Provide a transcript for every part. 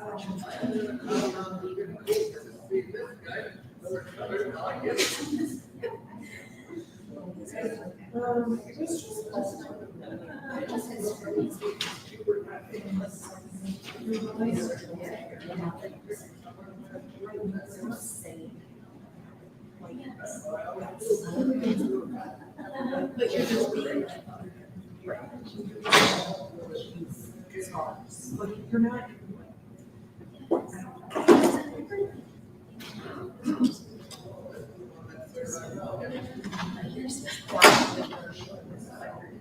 But you're just being you're not.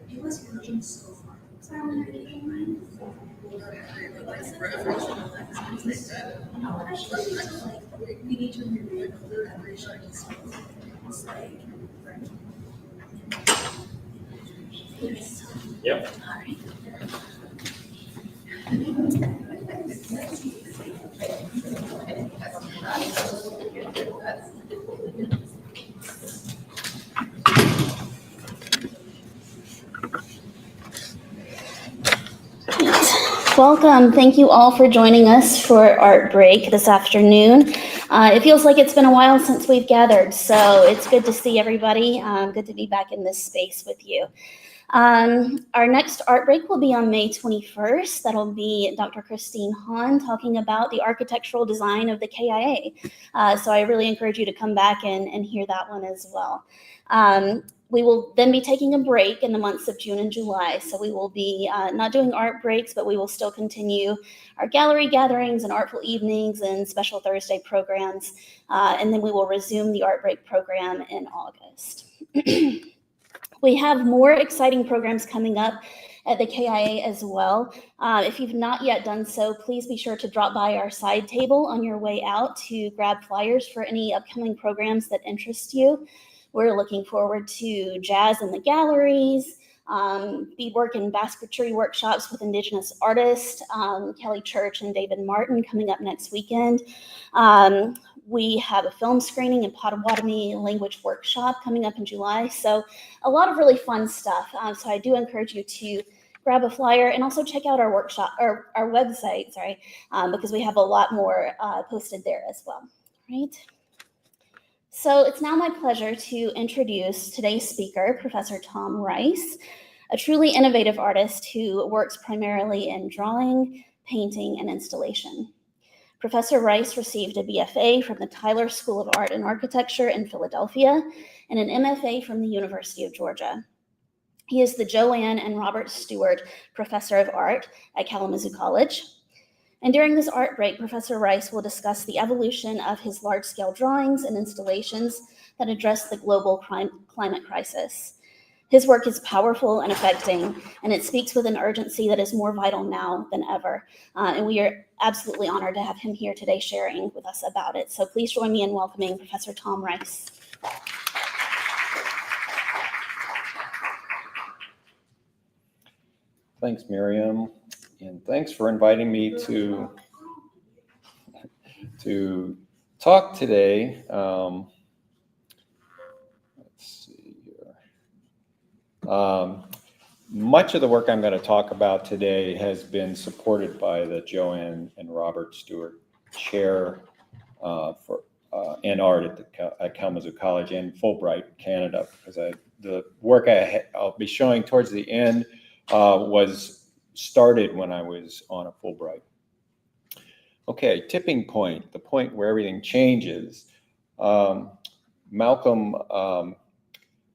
He was working so far. We need to review the vibration. It's like, yep. all right. Welcome. Thank you all for joining us for ArtBreak this afternoon. It feels like it's been a while since we've gathered, so it's good to see everybody. Good to be back in this space with you. Our next ArtBreak will be on May 21st. That'll be Dr. Christine Hahn talking about the architectural design of the KIA. So I really encourage you to come back and hear that one as well. We will then be taking a break in the months of June and July. So we will be not doing art breaks, but we will still continue our gallery gatherings and artful evenings and special Thursday programs. And then we will resume the art break program in August. We have more exciting programs coming up at the KIA as well. If you've not yet done so, please be sure to drop by our side table on your way out to grab flyers for any upcoming programs that interest you. We're looking forward to jazz in the galleries, beadwork and basketry workshops with Indigenous artists, Kelly Church and David Martin coming up next weekend. We have a film screening and Potawatomi language workshop coming up in July. So a lot of really fun stuff. So I do encourage you to grab a flyer and also check out our workshop or our website, because we have a lot more posted there as well, right? So it's now my pleasure to introduce today's speaker, Professor Tom Rice, a truly innovative artist who works primarily in drawing, painting, and installation. Professor Rice received a BFA from the Tyler School of Art and Architecture in Philadelphia and an MFA from the University of Georgia. He is the Joanne and Robert Stewart Professor of Art at Kalamazoo College. And during this art break, Professor Rice will discuss the evolution of his large-scale drawings and installations that address the global climate crisis. His work is powerful and affecting, and it speaks with an urgency that is more vital now than ever. And we are absolutely honored to have him here today sharing with us about it. So please join me in welcoming Professor Tom Rice. Thanks, Miriam, and thanks for inviting me to talk today. Let's see here. Much of the work I'm going to talk about today has been supported by the Joanne and Robert Stewart Chair in Art at Kalamazoo College and Fulbright, Canada, because the work I'll be showing towards the end was started when I was on a Fulbright. Okay, tipping point, the point where everything changes. Malcolm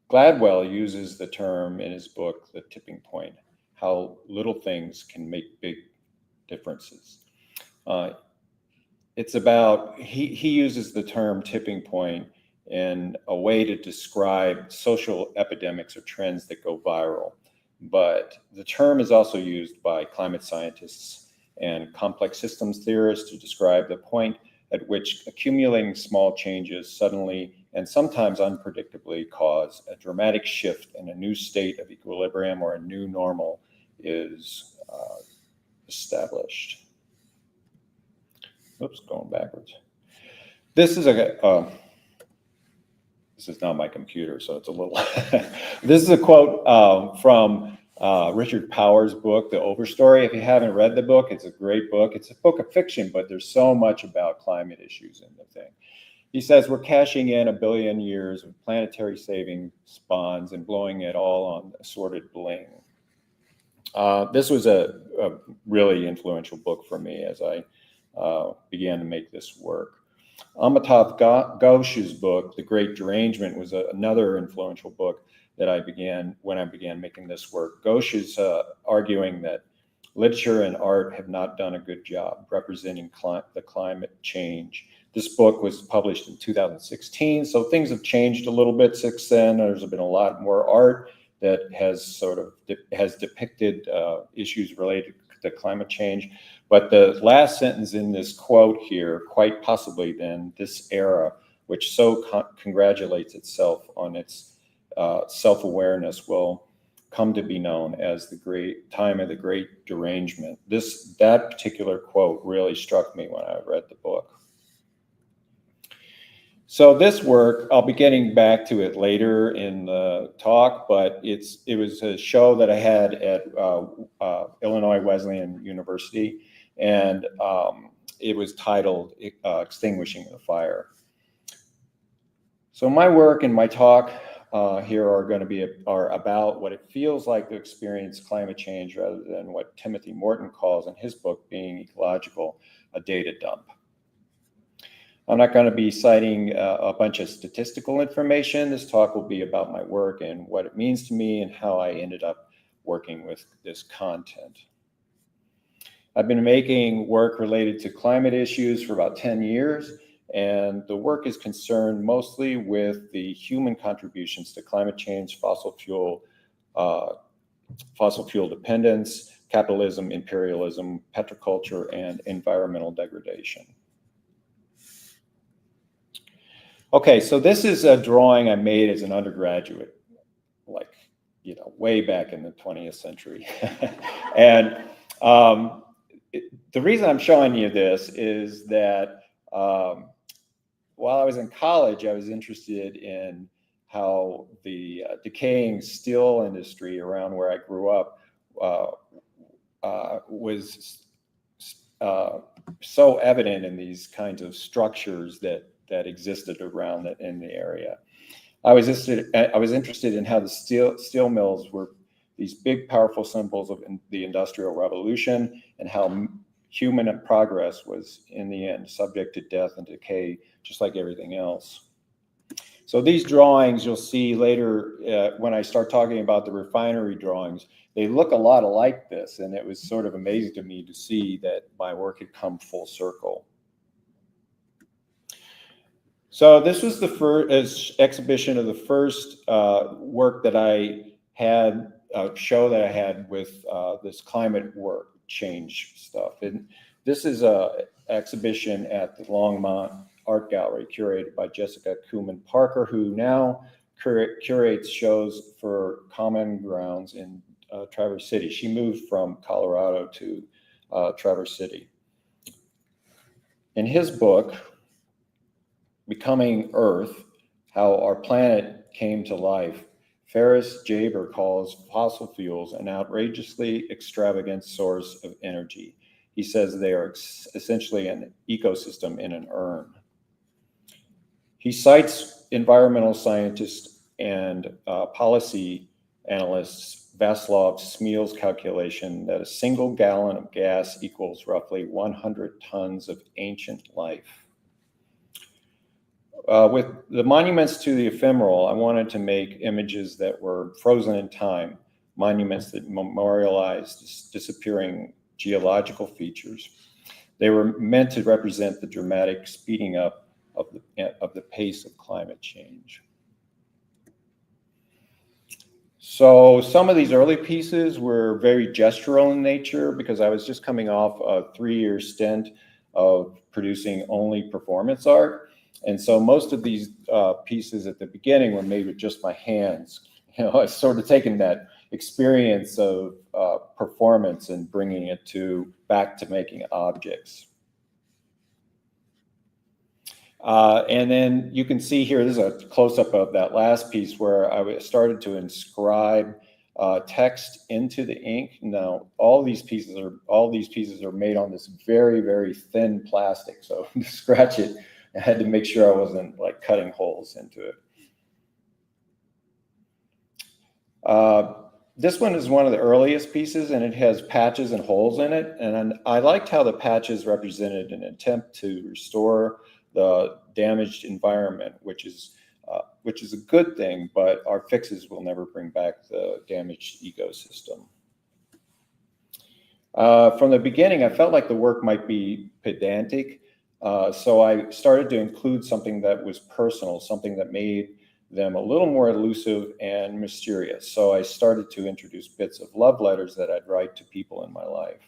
Gladwell uses the term in his book, The Tipping Point, how little things can make big differences. It's about, he uses the term tipping point in a way to describe social epidemics or trends that go viral. But the term is also used by climate scientists and complex systems theorists to describe the point at which accumulating small changes suddenly and sometimes unpredictably cause a dramatic shift in a new state of equilibrium or a new normal is established. Oops, going backwards. This is this is not my computer, so it's a little. This is a quote from Richard Powers' book, The Overstory. If you haven't read the book, it's a great book. It's a book of fiction, but there's so much about climate issues in the thing. He says we're cashing in 1 billion years of planetary savings bonds and blowing it all on assorted bling. This was a really influential book for me as I began to make this work. Amitav Ghosh's book, The Great Derangement, was another influential book that I began when I began making this work. Ghosh is arguing that literature and art have not done a good job representing the climate change. This book was published in 2016, so things have changed a little bit since then. There's been a lot more art that has depicted issues related to climate change. But the last sentence in this quote here, quite possibly then, this era, which so congratulates itself on its self-awareness, will come to be known as the great time of the Great Derangement. That particular quote really struck me when I read the book. So this work, I'll be getting back to it later in the talk, but it was a show that I had at Illinois Wesleyan University, and it was titled Extinguishing the Fire. So my work and my talk here are going to be about what it feels like to experience climate change rather than what Timothy Morton calls in his book being ecological, a data dump. I'm not going to be citing a bunch of statistical information. This talk will be about my work and what it means to me and how I ended up working with this content. I've been making work related to climate issues for about 10 years, and the work is concerned mostly with the human contributions to climate change, fossil fuel dependence, capitalism, imperialism, petroculture, and environmental degradation. Okay, so this is a drawing I made as an undergraduate, like, way back in the 20th century. And the reason I'm showing you this is that while I was in college, I was interested in how the decaying steel industry around where I grew up was so evident in these kinds of structures that existed around it in the area. I was interested in how the steel mills were these big, powerful symbols of the Industrial Revolution, and how human progress was, in the end, subject to death and decay, just like everything else. So these drawings you'll see later when I start talking about the refinery drawings, they look a lot like this, and it was sort of amazing to me to see that my work had come full circle. So this was the first exhibition of the first work that I had, show that I had with this climate work change stuff. And this is an exhibition at the Longmont Art Gallery curated by Jessica Kuhlman Parker, who now curates shows for Common Grounds in Traverse City. She moved from Colorado to Traverse City. In his book, Becoming Earth, How Our Planet Came to Life, Ferris Jaber calls fossil fuels an outrageously extravagant source of energy. He says they are essentially an ecosystem in an urn. He cites environmental scientist and policy analysts Václav Smil's calculation that a single gallon of gas equals roughly 100 tons of ancient life. With the monuments to the ephemeral, I wanted to make images that were frozen in time, monuments that memorialized disappearing geological features. They were meant to represent the dramatic speeding up of the pace of climate change. So some of these early pieces were very gestural in nature because I was just coming off a 3-year stint of producing only performance art. And so most of these pieces at the beginning were made with just my hands. I've sort of taken that experience of performance and bringing it back to making objects. And then you can see here, this is a close-up of that last piece where I started to inscribe text into the ink. Now, all these pieces are made on this very, very thin plastic. So to scratch it, I had to make sure I wasn't like cutting holes into it. This one is one of the earliest pieces, and it has patches and holes in it. And I liked how the patches represented an attempt to restore the damaged environment, which is a good thing, but our fixes will never bring back the damaged ecosystem. From the beginning, I felt like the work might be pedantic, so I started to include something that was personal, something that made them a little more elusive and mysterious. So I started to introduce bits of love letters that I'd write to people in my life.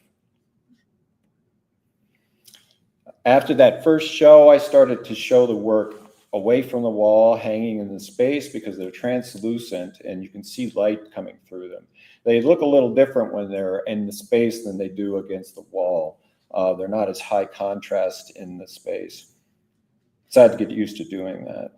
After that first show, I started to show the work away from the wall, hanging in the space, because they're translucent and you can see light coming through them. They look a little different when they're in the space than they do against the wall. They're not as high contrast in the space. So I had to get used to doing that.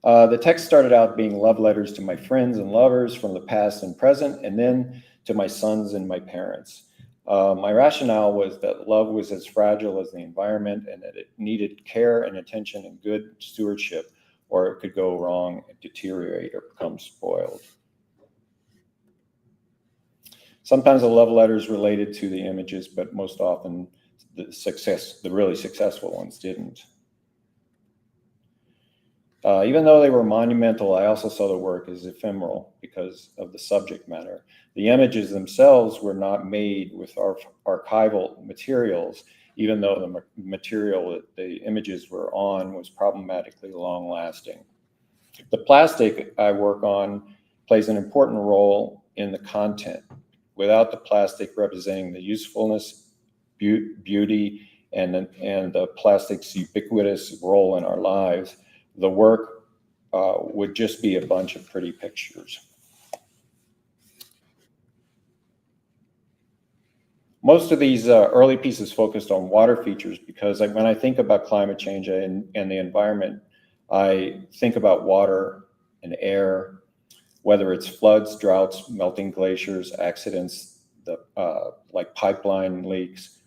The text started out being love letters to my friends and lovers from the past and present, and then to my sons and my parents. My rationale was that love was as fragile as the environment and that it needed care and attention and good stewardship, or it could go wrong and deteriorate or become spoiled. Sometimes the love letters related to the images, but most often the really successful ones didn't. Even though they were monumental, I also saw the work as ephemeral because of the subject matter. The images themselves were not made with archival materials, even though the material that the images were on was problematically long-lasting. The plastic I work on plays an important role in the content. Without the plastic representing the usefulness, beauty, and the plastic's ubiquitous role in our lives, the work would just be a bunch of pretty pictures. Most of these early pieces focused on water features because when I think about climate change and the environment, I think about water and air, whether it's floods, droughts, melting glaciers, accidents, like pipeline leaks,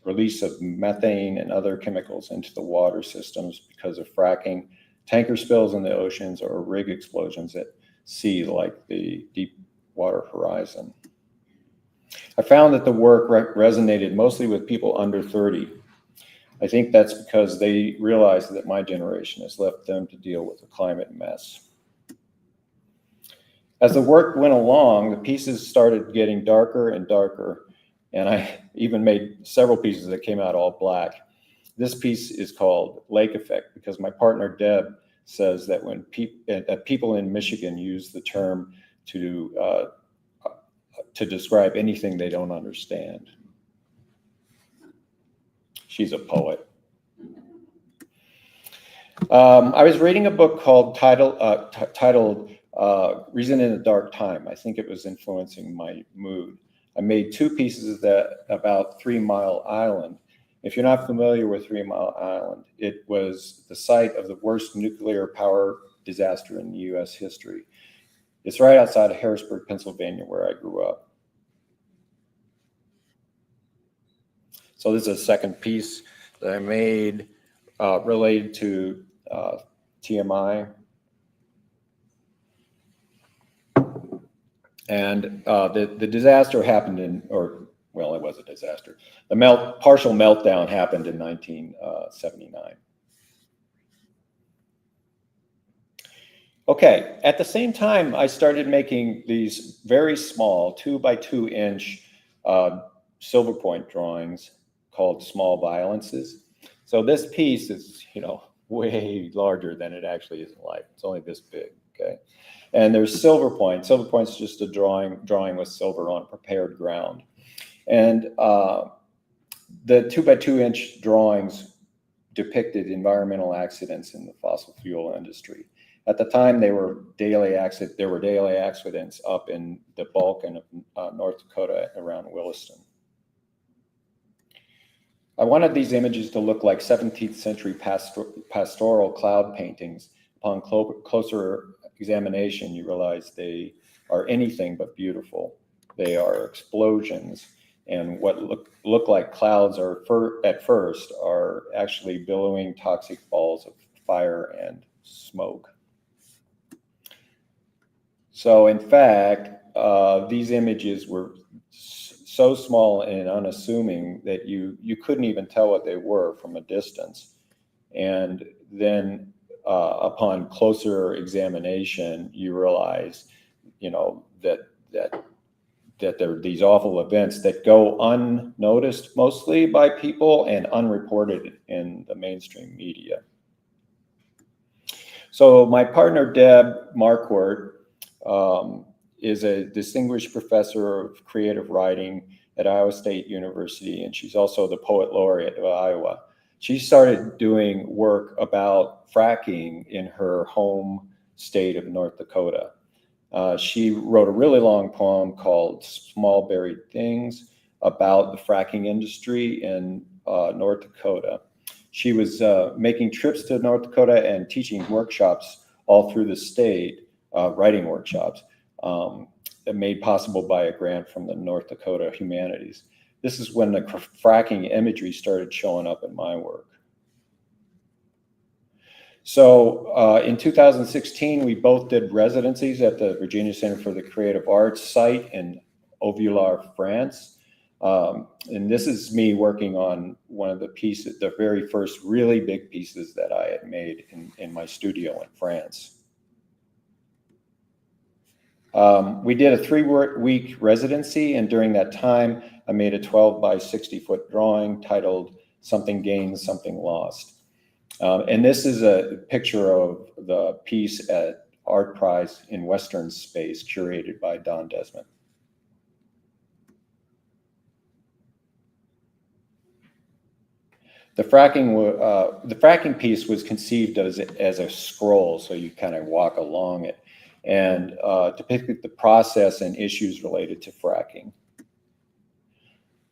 release of methane and other chemicals into the water systems because of fracking, tanker spills in the oceans, or rig explosions at sea like the Deepwater Horizon. I found that the work resonated mostly with people under 30. I think that's because they realized that my generation has left them to deal with the climate mess. As the work went along, the pieces started getting darker and darker, and I even made several pieces that came out all black. This piece is called Lake Effect because my partner Deb says that when people in Michigan use the term to describe anything they don't understand. She's a poet. I was reading a book called titled Reason in a Dark Time. I think it was influencing my mood. I made two pieces about 3 Mile Island. If you're not familiar with 3 Mile Island, it was the site of the worst nuclear power disaster in US history. It's right outside of Harrisburg, Pennsylvania, where I grew up. So this is a second piece that I made related to TMI. And the disaster happened it was a disaster. The partial meltdown happened in 1979. Okay, at the same time, I started making these very small 2 by 2 inch silver point drawings called Small Violences. So this piece is, way larger than it actually is in life. It's only this big, okay? And there's silver point. Silver point's just a drawing with silver on prepared ground. And the 2 by 2 inch drawings depicted environmental accidents in the fossil fuel industry. At the time, there were daily accidents up in the Balkan of North Dakota around Williston. I wanted these images to look like 17th century pastoral cloud paintings upon closer examination, you realize they are anything but beautiful. They are explosions, and what look like clouds at first are actually billowing toxic balls of fire and smoke. So in fact, these images were so small and unassuming that you couldn't even tell what they were from a distance. And then upon closer examination, you realize, that there are these awful events that go unnoticed mostly by people and unreported in the mainstream media. So my partner, Deb Marquardt, is a distinguished professor of creative writing at Iowa State University, and she's also the poet laureate of Iowa. She started doing work about fracking in her home state of North Dakota. She wrote a really long poem called Small Buried Things about the fracking industry in North Dakota. She was making trips to North Dakota and teaching workshops all through the state, writing workshops, made possible by a grant from the North Dakota Humanities. This is when the fracking imagery started showing up in my work. So in 2016, we both did residencies at the Virginia Center for the Creative Arts site in Auvillard, France. And this is me working on one of the pieces, the very first really big pieces that I had made in my studio in France. We did a 3-week residency, and during that time, I made a 12 by 60 foot drawing titled Something Gained, Something Lost. And this is a picture of the piece at Art Prize in Western Space, curated by Don Desmond. The fracking piece was conceived as a scroll, so you kind of walk along it, and depicted the process and issues related to fracking.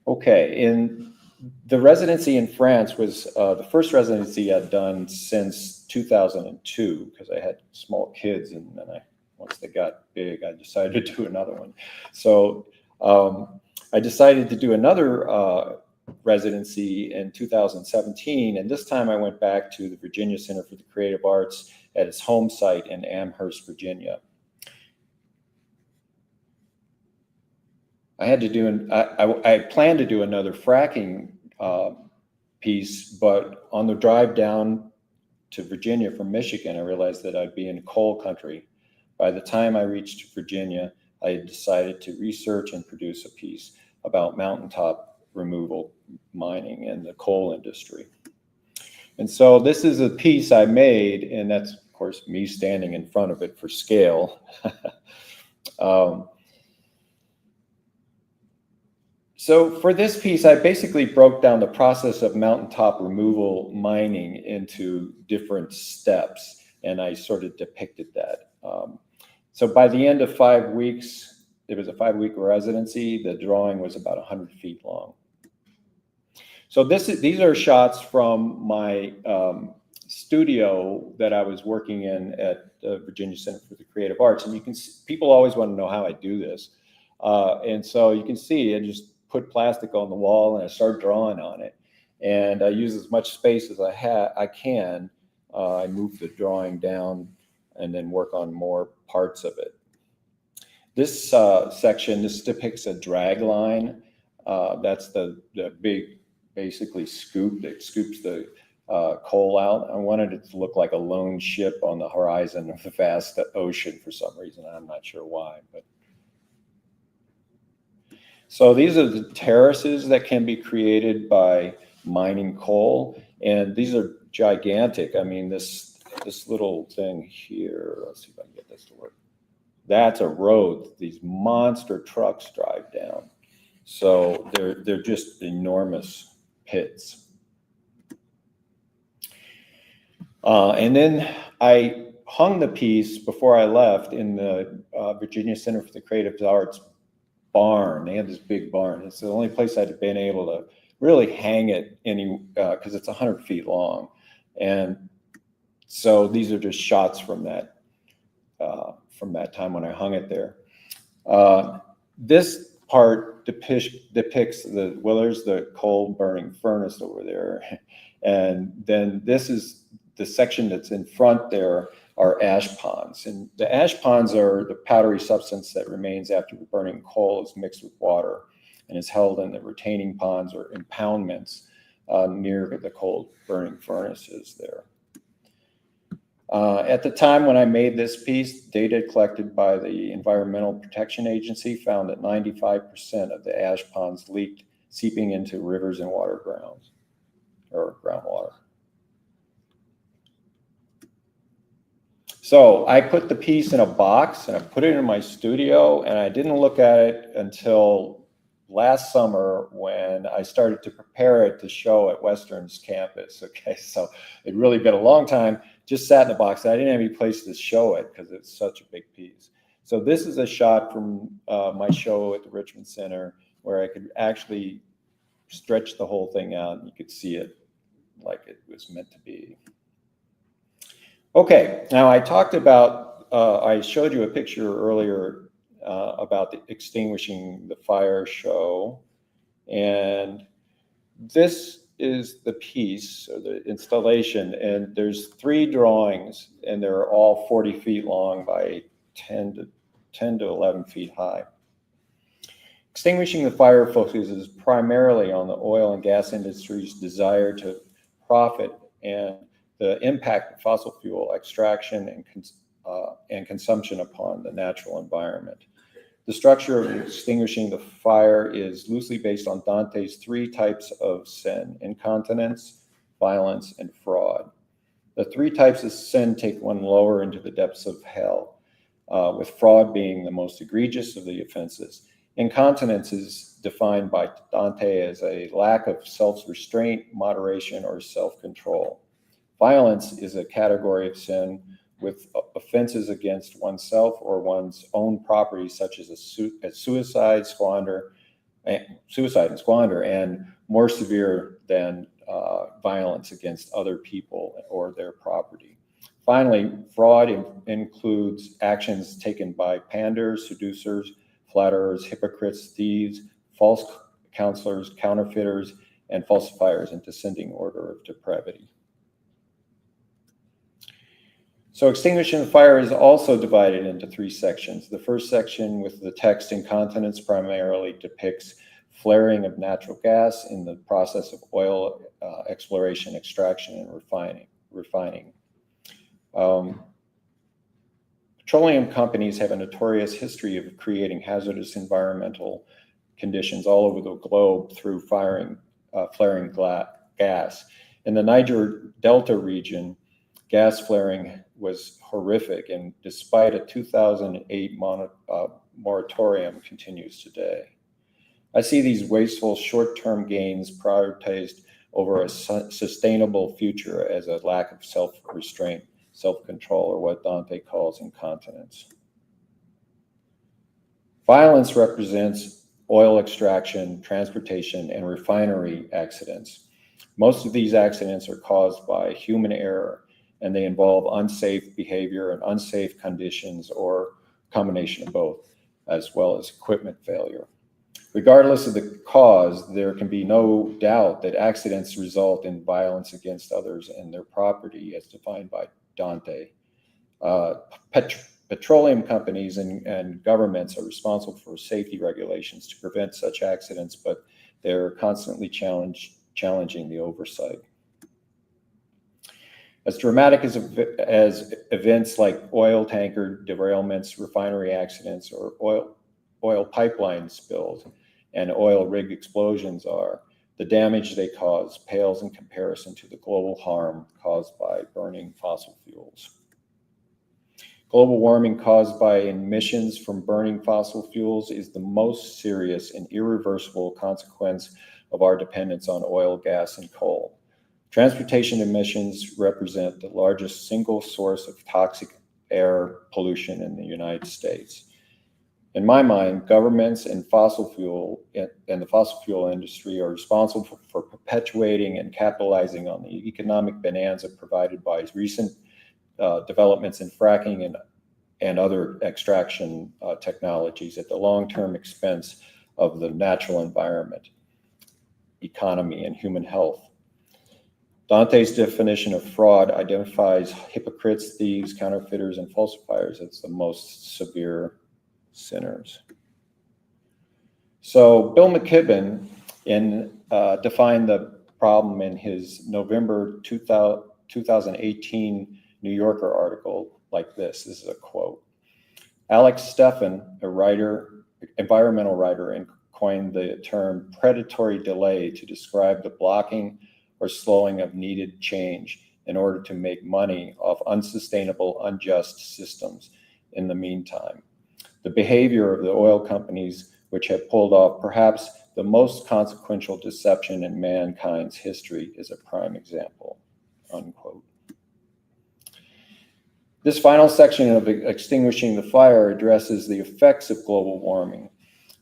Okay, in the residency in France was the first residency I'd done since 2002, because I had small kids, and then once they got big, I decided to do another one. So I decided to do another residency in 2017, and this time I went back to the Virginia Center for the Creative Arts at its home site in Amherst, Virginia. I had to do I planned to do another fracking piece, but on the drive down to Virginia from Michigan, I realized that I'd be in coal country. By the time I reached Virginia, I had decided to research and produce a piece about mountaintop removal mining and the coal industry. And so this is a piece I made, and that's, of course, me standing in front of it for scale. So for this piece, I basically broke down the process of mountaintop removal mining into different steps, and I sort of depicted that. So by the end of 5 weeks, it was a 5-week residency, the drawing was about 100 feet long. So these are shots from my studio that I was working in at the Virginia Center for the Creative Arts, and you can see, people always want to know how I do this, and so you can see I just put plastic on the wall and I start drawing on it, and I use as much space as I can. I move the drawing down and then work on more parts of it. This section, this depicts a drag line. That's the big, basically scoop that scoops the coal out. I wanted it to look like a lone ship on the horizon of the vast ocean for some reason. I'm not sure why, but. So these are the terraces that can be created by mining coal, and these are gigantic. I mean, this little thing here, let's see if I can get this to work. That's a road these monster trucks drive down. So they're just enormous pits. And then I hung the piece before I left in the Virginia Center for the Creative Arts barn. They had this big barn. It's the only place I'd been able to really hang it because it's 100 feet long. And So these are just shots from that time when I hung it there. This part depicts there's the coal burning furnace over there. And then this is the section that's in front there are ash ponds. And the ash ponds are the powdery substance that remains after the burning coal is mixed with water and is held in the retaining ponds or impoundments near the coal burning furnaces there. At the time when I made this piece, data collected by the Environmental Protection Agency found that 95% of the ash ponds leaked, seeping into rivers and water grounds or groundwater. So I put the piece in a box and I put it in my studio, and I didn't look at it until last summer when I started to prepare it to show at Western's campus. Okay, so it really been a long time, just sat in the box. I didn't have any place to show it because it's such a big piece. So this is a shot from my show at the Richmond Center where I could actually stretch the whole thing out and you could see it like it was meant to be. Okay, now I talked about, I showed you a picture earlier about the Extinguishing the Fire show. And this is the piece, or the installation, and there's 3 drawings, and they're all 40 feet long by 10 to 11 feet high. Extinguishing the Fire focuses primarily on the oil and gas industry's desire to profit and the impact of fossil fuel extraction and consumption upon the natural environment. The structure of extinguishing the fire is loosely based on Dante's 3 types of sin: incontinence, violence, and fraud. The 3 types of sin take one lower into the depths of hell, with fraud being the most egregious of the offenses. Incontinence is defined by Dante as a lack of self-restraint, moderation, or self-control. Violence is a category of sin with offenses against oneself or one's own property, such as suicide and squander, and more severe than violence against other people or their property. Finally, fraud includes actions taken by panders, seducers, flatterers, hypocrites, thieves, false counselors, counterfeiters, and falsifiers in descending order of depravity. So Extinguishing the Fire is also divided into 3 sections. The first section, with the text Incontinence, primarily depicts flaring of natural gas in the process of oil exploration, extraction, and refining. Petroleum companies have a notorious history of creating hazardous environmental conditions all over the globe through flaring gas. In the Niger Delta region, gas flaring was horrific, and despite a 2008 moratorium, continues today. I see these wasteful short-term gains prioritized over a sustainable future as a lack of self-restraint, self-control, or what Dante calls incontinence. Violence represents oil extraction, transportation, and refinery accidents. Most of these accidents are caused by human error, and they involve unsafe behavior and unsafe conditions, or a combination of both, as well as equipment failure. Regardless of the cause, there can be no doubt that accidents result in violence against others and their property, as defined by Dante. Petroleum companies and governments are responsible for safety regulations to prevent such accidents, but they're constantly challenging the oversight. As dramatic as events like oil tanker derailments, refinery accidents, or oil pipeline spills and oil rig explosions are, the damage they cause pales in comparison to the global harm caused by burning fossil fuels. Global warming caused by emissions from burning fossil fuels is the most serious and irreversible consequence of our dependence on oil, gas, and coal. Transportation emissions represent the largest single source of toxic air pollution in the United States. In my mind, governments and the fossil fuel industry are responsible for perpetuating and capitalizing on the economic bonanza provided by recent developments in fracking and other extraction technologies at the long-term expense of the natural environment, economy, and human health. Dante's definition of fraud identifies hypocrites, thieves, counterfeiters, and falsifiers as the most severe sinners. So Bill McKibben defined the problem in his November 2018 New Yorker article like this. This is a quote. Alex Steffen, a writer, environmental writer, and coined the term predatory delay to describe the blocking or slowing of needed change in order to make money off unsustainable, unjust systems in the meantime. The behavior of the oil companies, which have pulled off perhaps the most consequential deception in mankind's history, is a prime example, unquote. This final section of Extinguishing the Fire addresses the effects of global warming.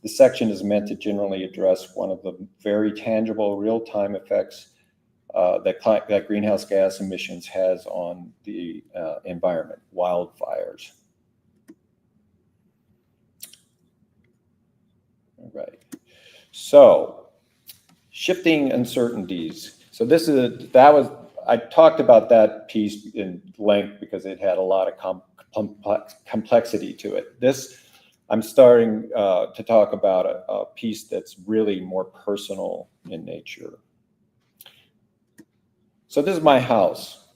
The section is meant to generally address one of the very tangible, real-time effects that greenhouse gas emissions has on the environment, wildfires. All right. So, shifting uncertainties. So I talked about that piece in length because it had a lot of complexity to it. I'm starting to talk about a piece that's really more personal in nature. So this is my house.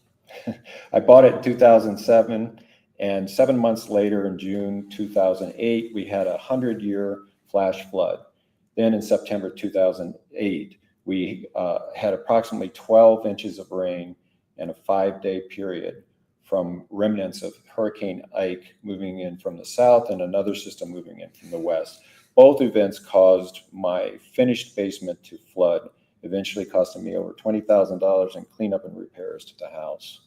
I bought it in 2007, and 7 months later, in June 2008, we had a 100-year flash flood. Then in September 2008, we had approximately 12 inches of rain in a 5-day period from remnants of Hurricane Ike moving in from the south and another system moving in from the west. Both events caused my finished basement to flood, eventually costing me over $20,000 in cleanup and repairs to the house.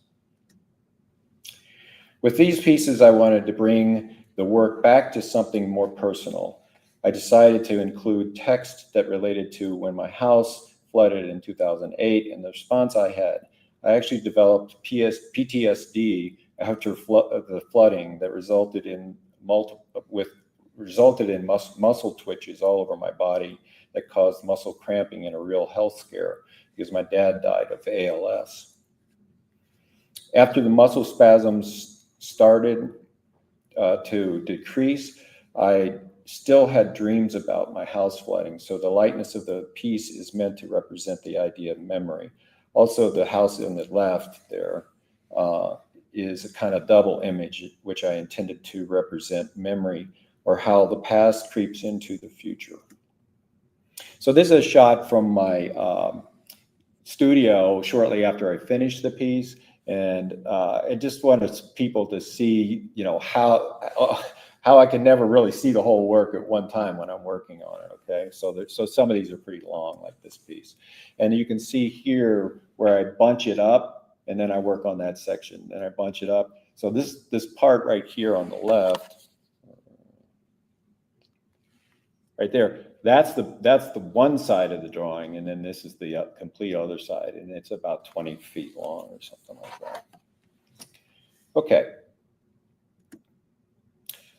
With these pieces, I wanted to bring the work back to something more personal. I decided to include text that related to when my house flooded in 2008 and the response I had. I actually developed PTSD after the flooding that resulted in muscle twitches all over my body that caused muscle cramping and a real health scare because my dad died of ALS. After the muscle spasms started to decrease, I still had dreams about my house flooding. So the lightness of the piece is meant to represent the idea of memory. Also, the house on the left there is a kind of double image, which I intended to represent memory or how the past creeps into the future. So this is a shot from my studio shortly after I finished the piece. And I just wanted people to see, how I can never really see the whole work at one time when I'm working on it, okay? So some of these are pretty long, like this piece. And you can see here where I bunch it up, and then I work on that section, then I bunch it up. So this part right here on the left, right there, that's the one side of the drawing, and then this is the complete other side, and it's about 20 feet long or something like that. Okay.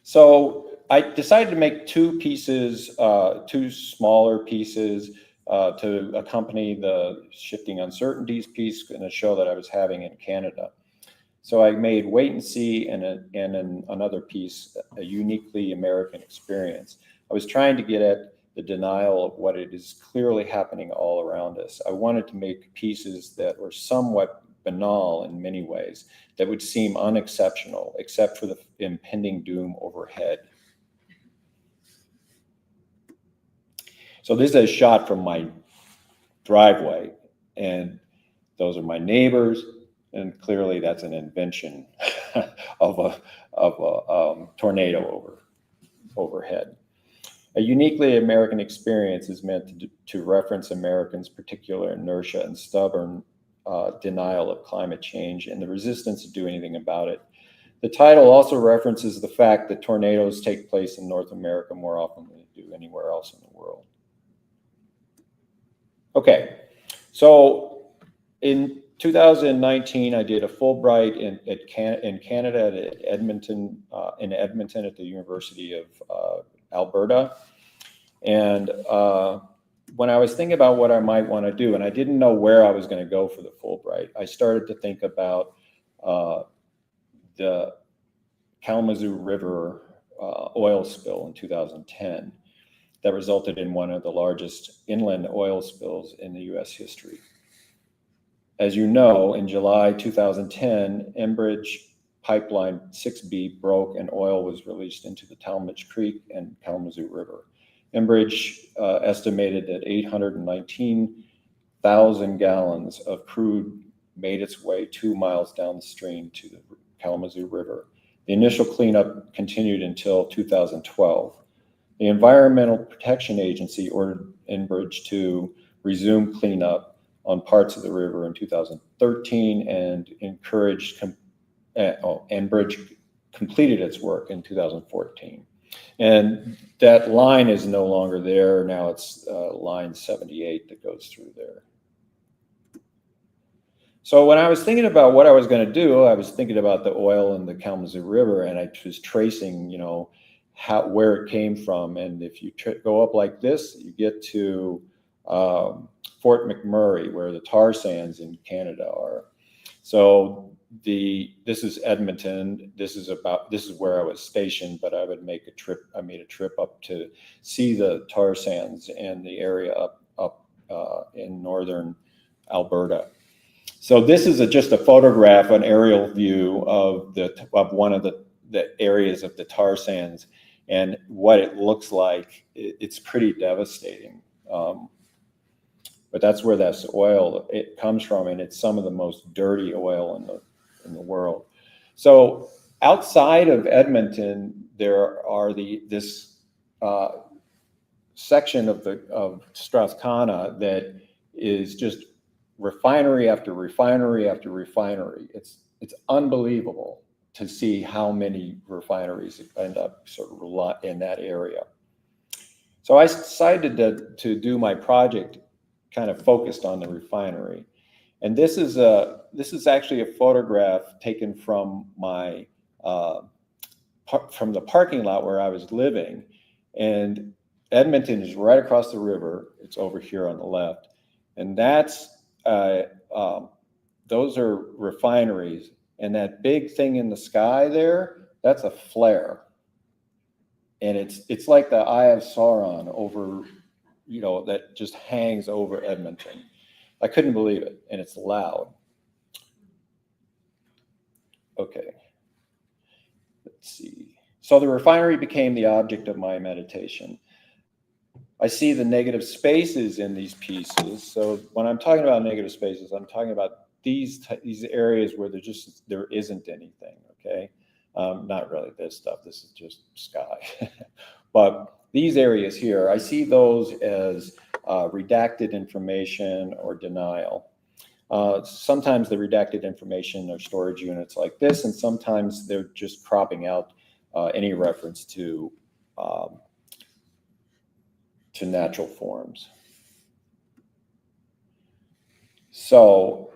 So I decided to make two pieces, two smaller pieces to accompany the Shifting Uncertainties piece in a show that I was having in Canada. So I made Wait and See and another piece, a uniquely American experience. I was trying to get at the denial of what it is clearly happening all around us. I wanted to make pieces that were somewhat banal in many ways, that would seem unexceptional, except for the impending doom overhead. So this is a shot from my driveway, and those are my neighbors, and clearly that's an invention of a tornado overhead. A uniquely American experience is meant to reference Americans' particular inertia and stubborn denial of climate change and the resistance to do anything about it. The title also references the fact that tornadoes take place in North America more often than they do anywhere else in the world. Okay, so in 2019, I did a Fulbright in Canada at Edmonton, at the University of Alberta. And when I was thinking about what I might want to do, and I didn't know where I was going to go for the Fulbright, I started to think about the Kalamazoo River oil spill in 2010 that resulted in one of the largest inland oil spills in the US history. As you know, in July 2010, Enbridge Pipeline 6B broke and oil was released into the Talmadge Creek and Kalamazoo River. Enbridge estimated that 819,000 gallons of crude made its way 2 miles down the stream to the Kalamazoo River. The initial cleanup continued until 2012. The Environmental Protection Agency ordered Enbridge to resume cleanup on parts of the river in 2013 and encouraged, Enbridge completed its work in 2014. And that line is no longer there. Now it's line 78 that goes through there. So when I was thinking about what I was going to do, I was thinking about the oil in the Kalamazoo River, and I was tracing, where it came from. And if you go up like this, you get to Fort McMurray, where the tar sands in Canada are. So this is Edmonton. This is where I was stationed, but I made a trip up to see the tar sands and the area up in northern Alberta. So this is just a photograph, an aerial view of one of the areas of the tar sands, and what it looks like. It's pretty devastating. But that's where this oil comes from, and it's some of the most dirty oil in the world. So outside of Edmonton, there are this section of Strathcona that is just refinery after refinery after refinery. It's unbelievable to see how many refineries end up sort of in that area. So I decided to do my project kind of focused on the refinery. And this is actually a photograph taken from from the parking lot where I was living. And Edmonton is right across the river. It's over here on the left. And those are refineries. And that big thing in the sky there, that's a flare. And it's like the Eye of Sauron over, that just hangs over Edmonton. I couldn't believe it, and it's loud. Okay, let's see. So the refinery became the object of my meditation. I see the negative spaces in these pieces. So when I'm talking about negative spaces, I'm talking about these areas where there isn't anything, okay? Not really this stuff, this is just sky. But these areas here, I see those as redacted information or denial. Sometimes the redacted information are storage units like this, and sometimes they're just cropping out any reference to natural forms. So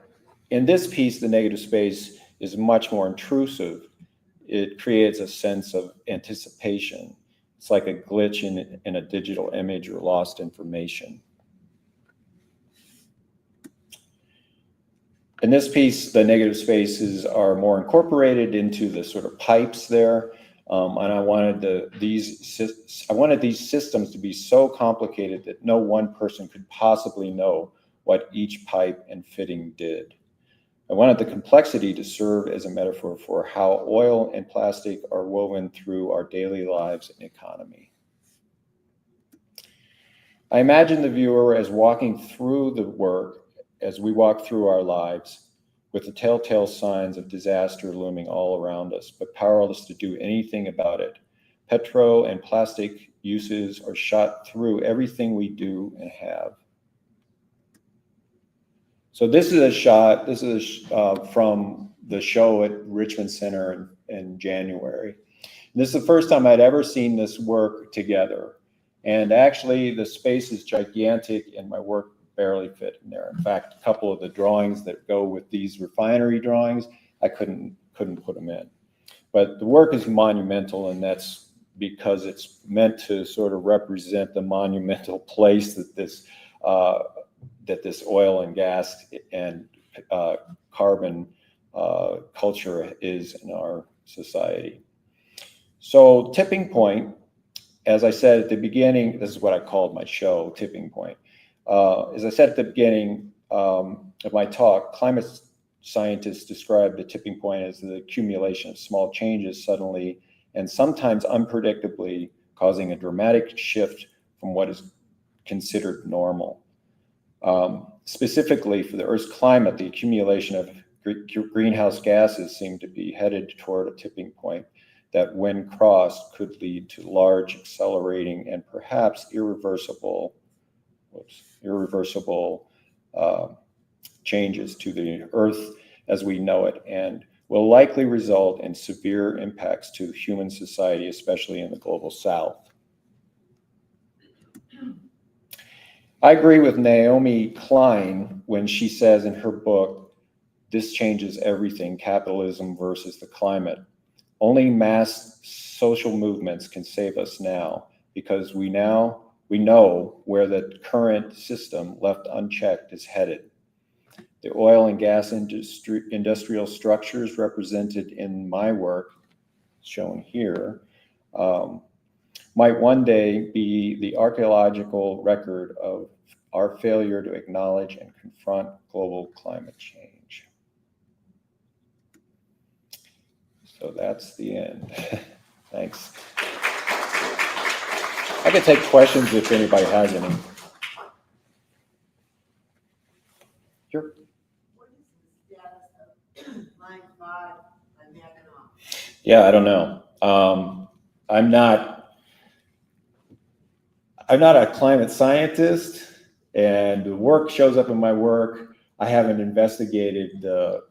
in this piece, the negative space is much more intrusive. It creates a sense of anticipation. It's like a glitch in a digital image or lost information. In this piece, the negative spaces are more incorporated into the sort of pipes there. And I wanted these systems to be so complicated that no one person could possibly know what each pipe and fitting did. I wanted the complexity to serve as a metaphor for how oil and plastic are woven through our daily lives and economy. I imagine the viewer as walking through the work as we walk through our lives, with the telltale signs of disaster looming all around us, but powerless to do anything about it. Petro and plastic uses are shot through everything we do and have. So this is a shot, from the show at Richmond Center in January. And this is the first time I'd ever seen this work together. And actually the space is gigantic and my work barely fit in there. In fact, a couple of the drawings that go with these refinery drawings, I couldn't put them in. But the work is monumental, and that's because it's meant to sort of represent the monumental place that this oil and gas and carbon culture is in our society. So tipping point, as I said at the beginning, this is what I called my show, Tipping Point. As I said at the beginning of my talk, climate scientists describe the tipping point as the accumulation of small changes suddenly and sometimes unpredictably causing a dramatic shift from what is considered normal. Specifically for the Earth's climate, the accumulation of greenhouse gases seem to be headed toward a tipping point that when crossed could lead to large, accelerating, and perhaps irreversible changes to the Earth as we know it, and will likely result in severe impacts to human society, especially in the global South. I agree with Naomi Klein when she says in her book, "This changes everything, capitalism versus the climate. Only mass social movements can save us now, because we know where the current system left unchecked is headed. The oil and gas industrial structures represented in my work, shown here, might one day be the archaeological record of our failure to acknowledge and confront global climate change." So that's the end. Thanks. I can take questions if anybody has any. Sure. What is the status of line 5 on Mackinac? Yeah, I don't know. I'm not a climate scientist, and the work shows up in my work. I haven't investigated the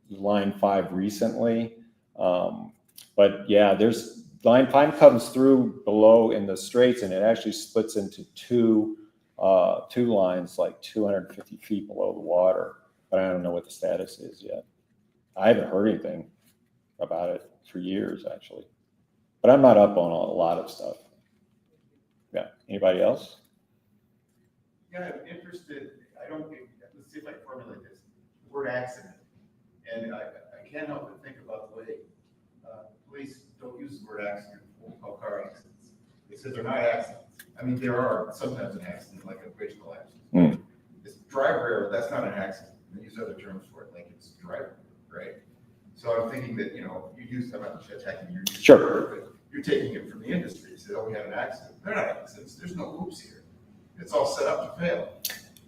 line 5 recently, but yeah, there's line 5 comes through below in the straits, and it actually splits into two lines, like 250 feet below the water. But I don't know what the status is yet. I haven't heard anything about it for years, actually. But I'm not up on a lot of stuff. Yeah. Anybody else? Yeah, I'm interested. Let's see if I can formulate this. The word accident. And I can't help but think about the way police don't use the word accident when we call car accidents. They said they're not accidents. I mean, there are sometimes an accident, like a bridge collapse. This driver error, that's not an accident. They use other terms for it, like it's driver, right? So I'm thinking that, you use, I'm not attacking your Sure. but you're taking it from the industry. You say, oh, we had an accident. They're not accidents. There's no oops here. It's all set up to fail.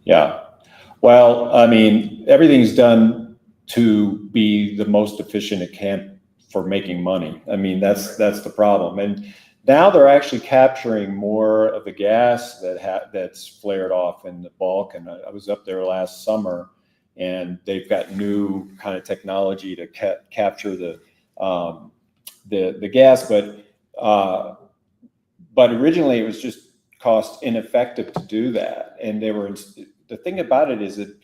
Yeah. Well, I mean, everything's done to be the most efficient it can for making money. I mean, that's the problem. And now they're actually capturing more of the gas that's flared off in the Balkan. I was up there last summer, and they've got new kind of technology to capture the gas, but originally it was just cost ineffective to do that. And the thing about it is that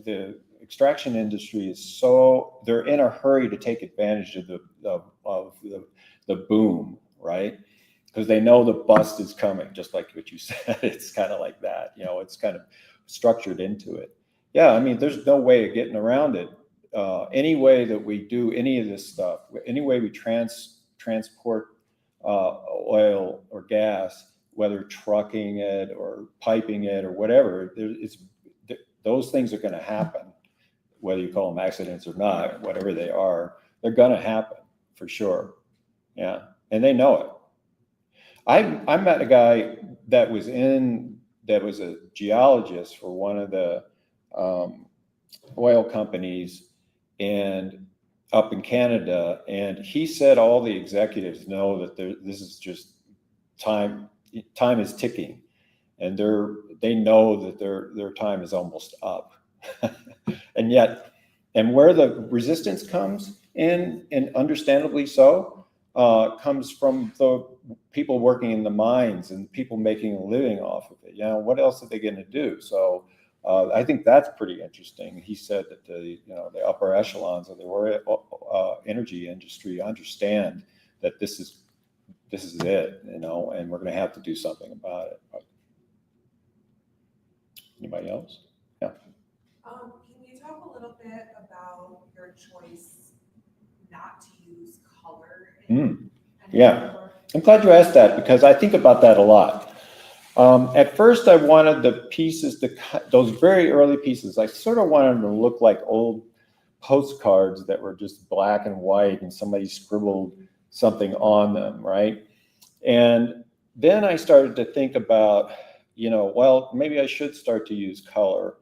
the extraction industry is they're in a hurry to take advantage of the boom, right? Because they know the bust is coming, just like what you said. It's kind of like that, it's kind of structured into it. Yeah, I mean, there's no way of getting around it. Any way that we do any of this stuff, any way we transport oil or gas, whether trucking it or piping it or whatever, those things are going to happen, whether you call them accidents or not, whatever they are, they're going to happen for sure. Yeah, and they know it. I met a guy that was a geologist for one of the oil companies and up in Canada, and he said all the executives know that this is just time is ticking, and they know that their time is almost up. And where the resistance comes in, and understandably so, comes from the people working in the mines and people making a living off of it. What else are they going to do? So I think that's pretty interesting. He said that the upper echelons of the energy industry understand that this is it, and we're going to have to do something about it. Anybody else? Yeah. Can you talk a little bit about your choice not to use color? Yeah, I'm glad you asked that because I think about that a lot. At first, I wanted the pieces those very early pieces. I sort of wanted them to look like old postcards that were just black and white, and somebody scribbled something on them, right? And then I started to think about, well, maybe I should start to use color.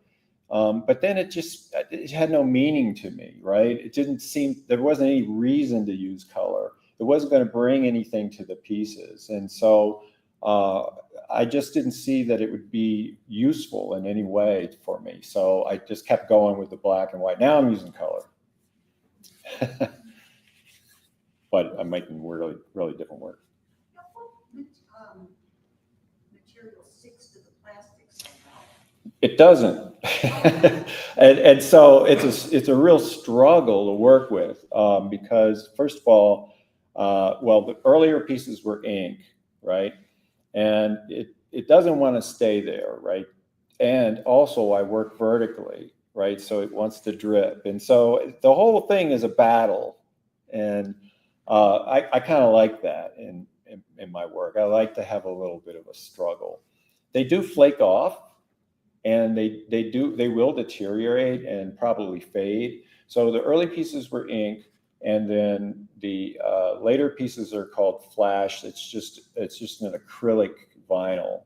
But then it had no meaning to me, right? It didn't seem, there wasn't any reason to use color. It wasn't going to bring anything to the pieces. And so I just didn't see that it would be useful in any way for me. So I just kept going with the black and white. Now I'm using color. But I'm making really, really different work. Material sticks to the plastics somehow. It doesn't. and so it's a real struggle to work with because first of all, well, the earlier pieces were ink, right? And it doesn't want to stay there, right? And also I work vertically, right? So it wants to drip. And so the whole thing is a battle. And I kind of like that in my work. I like to have a little bit of a struggle. They do flake off, and they will deteriorate and probably fade. So the early pieces were ink, and then the later pieces are called flash. It's just an acrylic vinyl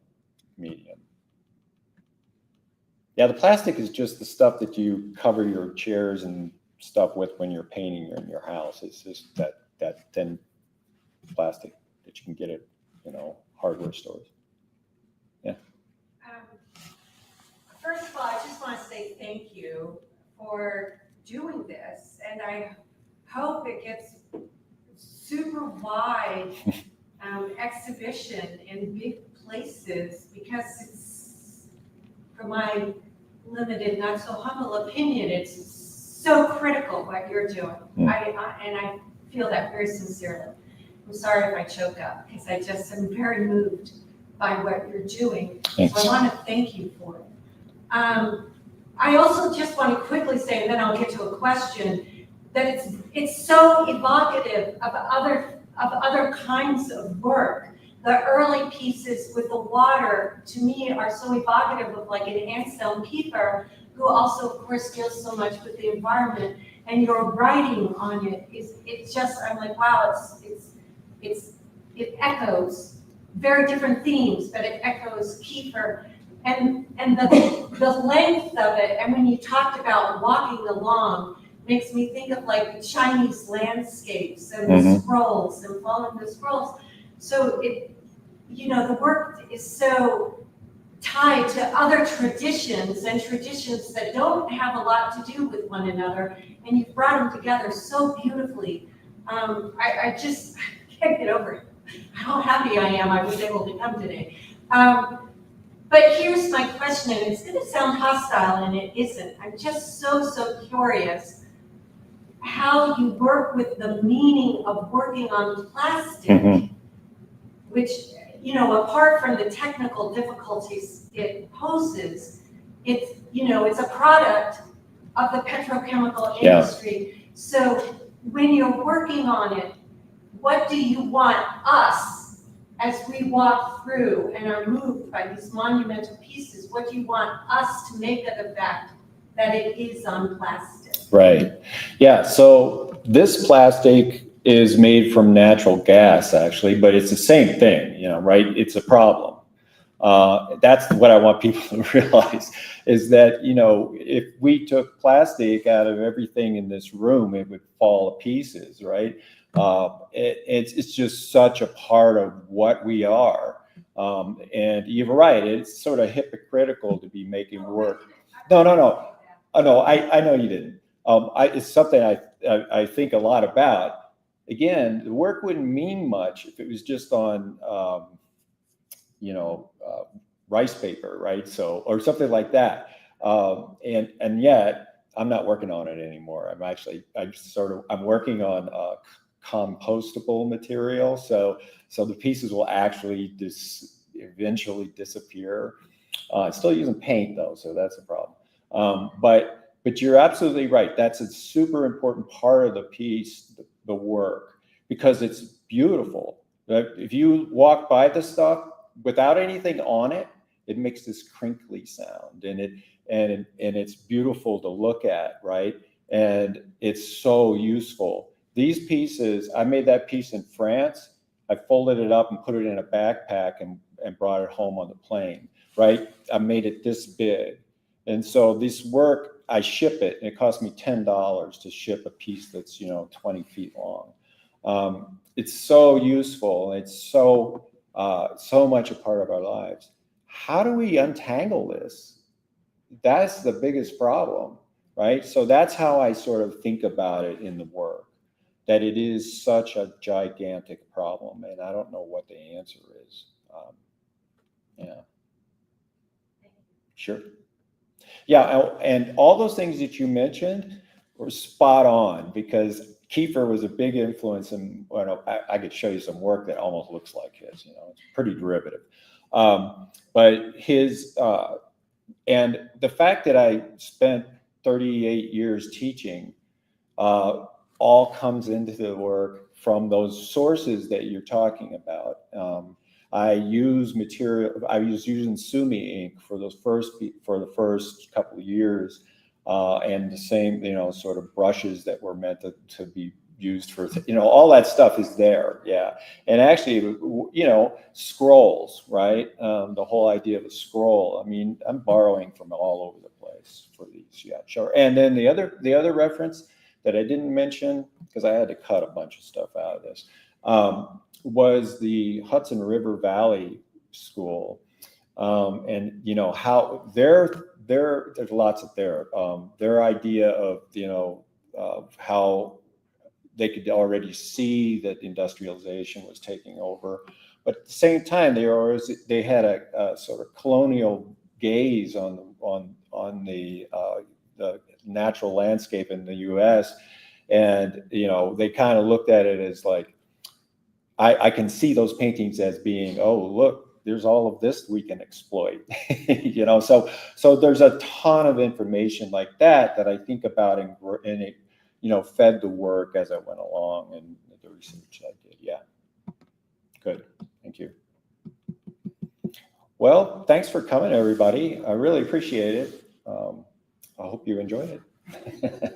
medium. Yeah, the plastic is just the stuff that you cover your chairs and stuff with when you're painting in your house. It's just that thin plastic that you can get at hardware stores. Yeah. First of all, I just want to say thank you for doing this, and I hope it gets super wide exhibition in big places, because it's, from my limited, not so humble opinion, it's so critical what you're doing. And I feel that very sincerely. I'm sorry if I choke up, because I just am very moved by what you're doing. Thanks. So I want to thank you for it. I also just want to quickly say, and then I'll get to a question, that it's so evocative of other kinds of work. The early pieces with the water, to me, are so evocative of like an Anselm Kiefer, who also, of course, deals so much with the environment. And your writing on it's just, I'm like, wow, it echoes very different themes, but it echoes Kiefer. And the length of it, and when you talked about walking along, makes me think of like Chinese landscapes and the scrolls and following the scrolls. So the work is so tied to other traditions and traditions that don't have a lot to do with one another, and you've brought them together so beautifully. I just can't get over it. How happy I am I was able to come today. But here's my question, and it's going to sound hostile, and it isn't. I'm just so curious how you work with the meaning of working on plastic, which, apart from the technical difficulties it poses, it's a product of the petrochemical industry. So when you're working on it, what do you want us, as we walk through and are moved by these monumental pieces, what do you want us to make of the fact that it is on plastic? Right. Yeah. So this plastic is made from natural gas, actually, but it's the same thing, right? It's a problem. That's what I want people to realize, is that, if we took plastic out of everything in this room, it would fall to pieces, right? It's just such a part of what we are. And you're right, it's sort of hypocritical to be making work. No. I know you didn't. It's something I think a lot about. again, the work wouldn't mean much if it was just on, rice paper, right? So, or something like that. And yet I'm not working on it anymore. I'm working on compostable material. So the pieces will actually eventually disappear. Still using paint though, so that's a problem. But you're absolutely right. That's a super important part of the piece, the work, because it's beautiful. If you walk by the stuff without anything on it, it makes this crinkly sound, and it's beautiful to look at, right? And it's so useful. These pieces, I made that piece in France. I folded it up and put it in a backpack and brought it home on the plane, right? I made it this big. And so this work, I ship it, and it cost me $10 to ship a piece that's, 20 feet long. It's so useful. It's so much a part of our lives. How do we untangle this? That's the biggest problem, right? So that's how I sort of think about it in the work, that it is such a gigantic problem, and I don't know what the answer is. Yeah. Sure. Yeah, and all those things that you mentioned were spot on, because Kiefer was a big influence, and I could show you some work that almost looks like his. It's pretty derivative. But his, and the fact that I spent 38 years teaching all comes into the work from those sources that you're talking about. I use material, I was using Sumi ink for the first couple of years, and the same, sort of brushes that were meant to be used for, all that stuff is there. Yeah. And actually, scrolls, right? The whole idea of a scroll. I mean, I'm borrowing from all over the place for these. Yeah, sure. And then the other reference that I didn't mention, because I had to cut a bunch of stuff out of this, was the Hudson River Valley School. And how there's lots of their idea of how they could already see that industrialization was taking over, but at the same time they had a sort of colonial gaze on the natural landscape in the U.S. And they kind of looked at it as like, I can see those paintings as being, oh look, there's all of this we can exploit. So there's a ton of information like that I think about, and it fed the work as I went along and the research I did. Yeah. Good. Thank you. Well, thanks for coming, everybody. I really appreciate it. I hope you enjoyed it.